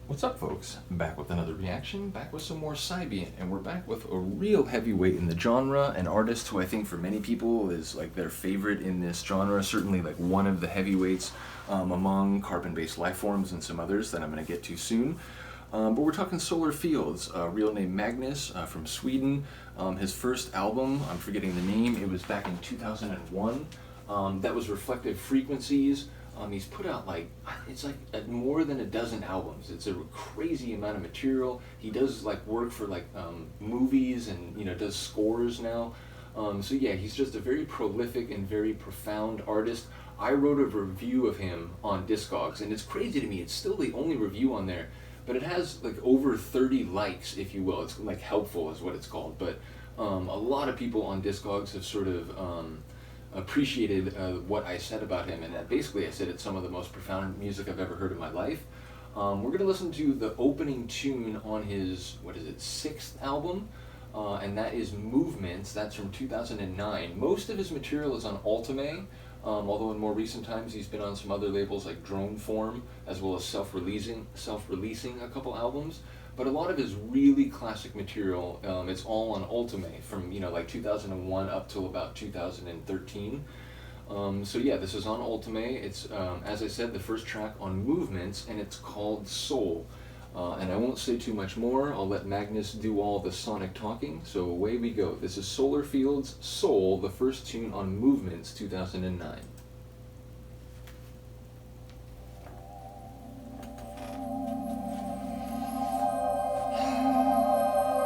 What's up, folks? Back with another reaction, back with some more Psybient, and we're back with a real heavyweight in the genre, an artist who I think for many people is like their favorite in this genre, certainly like one of the heavyweights among carbon-based life forms and some others that I'm going to get to soon. But we're talking Solar Fields, real name Magnus, from Sweden. His first album, I'm forgetting the name, it was back in 2001. That was Reflective Frequencies. He's put out it's more than a dozen albums. It's a crazy amount of material. He does work for movies and does scores now. So yeah, he's just a very prolific and very profound artist. I wrote a review of him on Discogs, and it's crazy to me. It's still the only review on there, but it has over 30 likes, if you will. It's helpful is what it's called. But a lot of people on Discogs have sort of appreciated what I said about him, and basically I said it's some of the most profound music I've ever heard in my life. We're going to listen to the opening tune on his, sixth album, and that is Movements. That's from 2009. Most of his material is on Ultimate, although in more recent times he's been on some other labels like Drone Form, as well as self-releasing a couple albums. But a lot of his really classic material, it's all on Ultimate from 2001 up till about 2013. So yeah, this is on Ultimate. It's as I said, the first track on Movements, and it's called Soul. And I won't say too much more. I'll let Magnus do all the sonic talking. So away we go. This is Solar Fields' Soul, the first tune on Movements, 2009.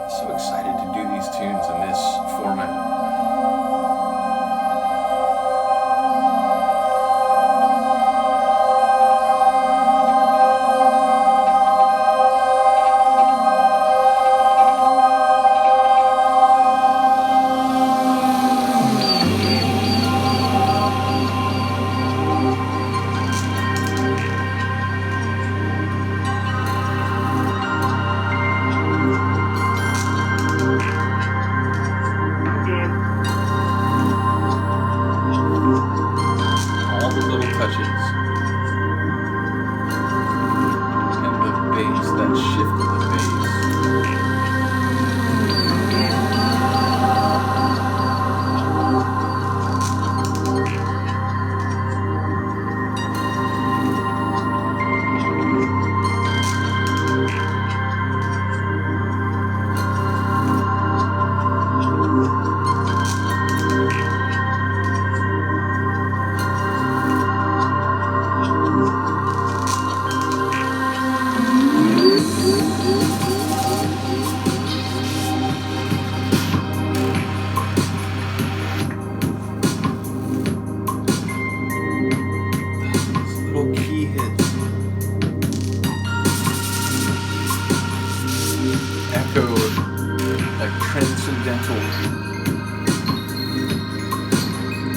So excited to do these tunes in this format. Incidental,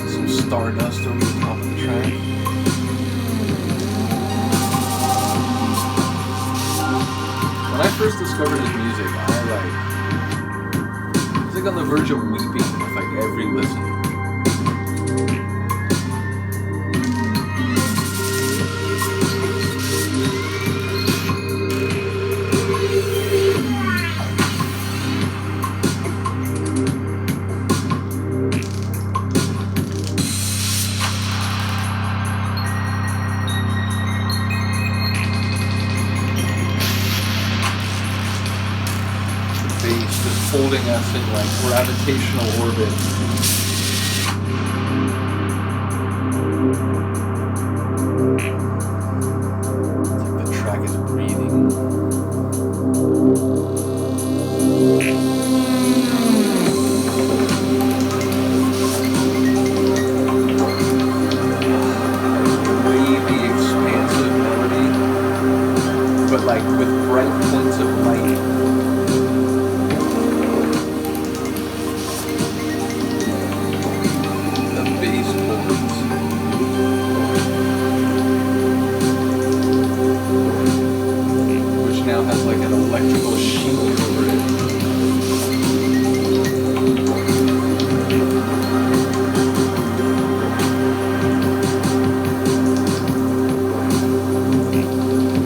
some stardust over the top of the track. When I first discovered his music, I was on the verge of weeping with every listen. Just holding us in gravitational orbit. It's the track is breathing. Wavy, expansive melody, but with bright points of light. Now has an electrical shield over it.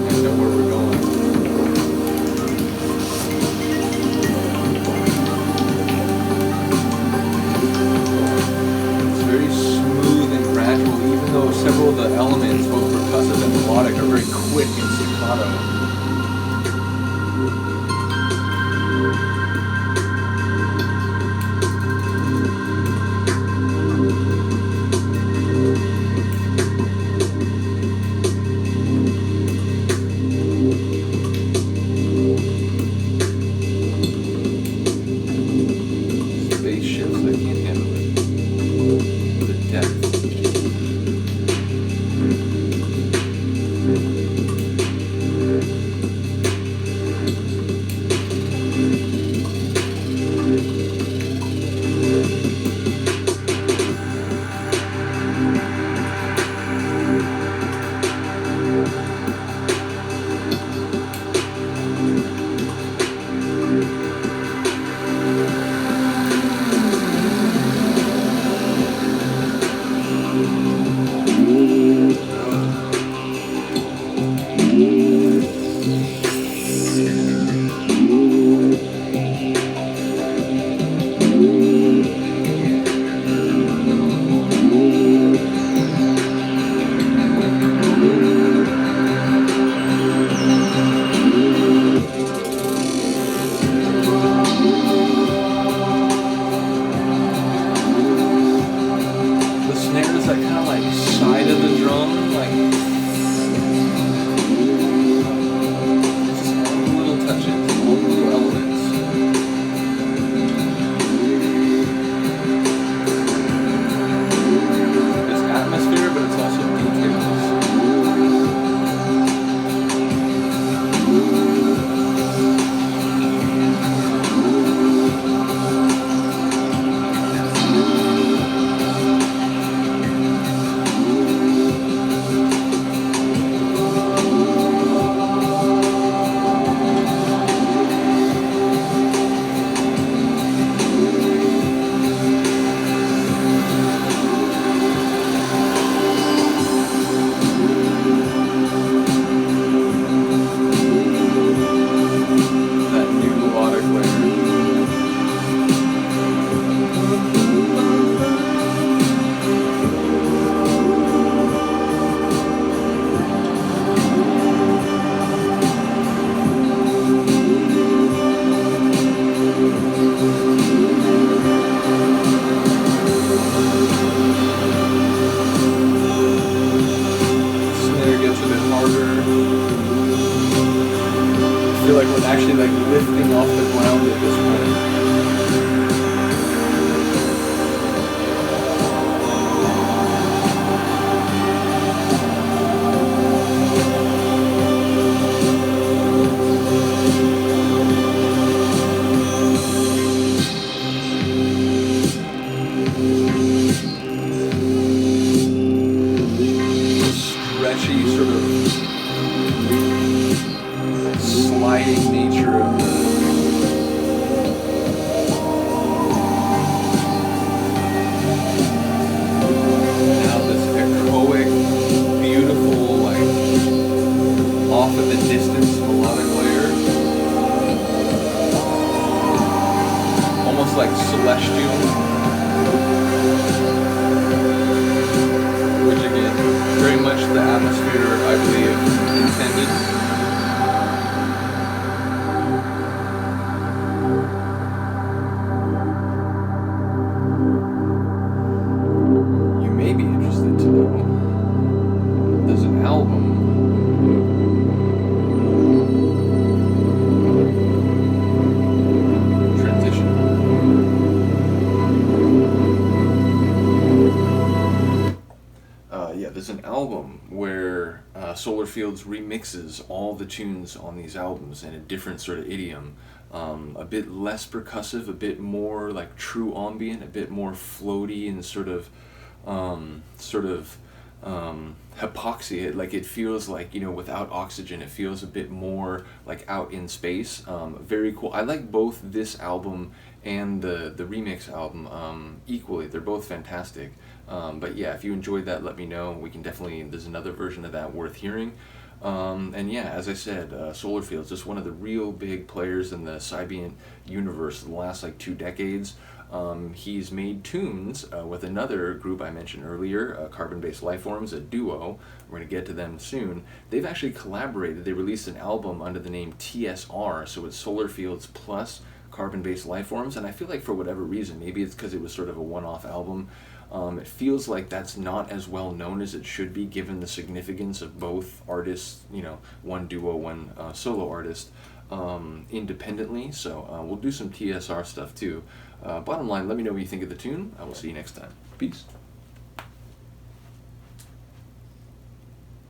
I know where we're going. staccato. Bass shifts, I can't handle it. The depth. Actually like lifting off the ground at this point. Stretchy sort of sliding nature of the now this echoic, beautiful, like off in the distance melodic layer, almost like celestial, which again, very much the atmosphere I believe intended. There's an album where Solar Fields remixes all the tunes on these albums in a different sort of idiom, a bit less percussive, a bit more like true ambient, a bit more floaty and sort of hypoxia. Like it feels like, you know, without oxygen, it feels a bit more like out in space. Very cool. I like both this album and the remix album equally. They're both fantastic. But yeah, if you enjoyed that, let me know. We can definitely, there's another version of that worth hearing. And yeah, as I said, Solar Fields, just one of the real big players in the Psybient universe in the last like 2 decades. He's made tunes with another group I mentioned earlier, Carbon-Based Lifeforms, a duo. We're going to get to them soon. They've actually collaborated. They released an album under the name TSR, so it's Solar Fields plus Carbon-Based Lifeforms, and I feel like for whatever reason, maybe it's because it was sort of a one-off album, it feels like that's not as well known as it should be given the significance of both artists, one duo, one solo artist, independently. So we'll do some TSR stuff too. Bottom line, let me know what you think of the tune. I will see you next time. Peace.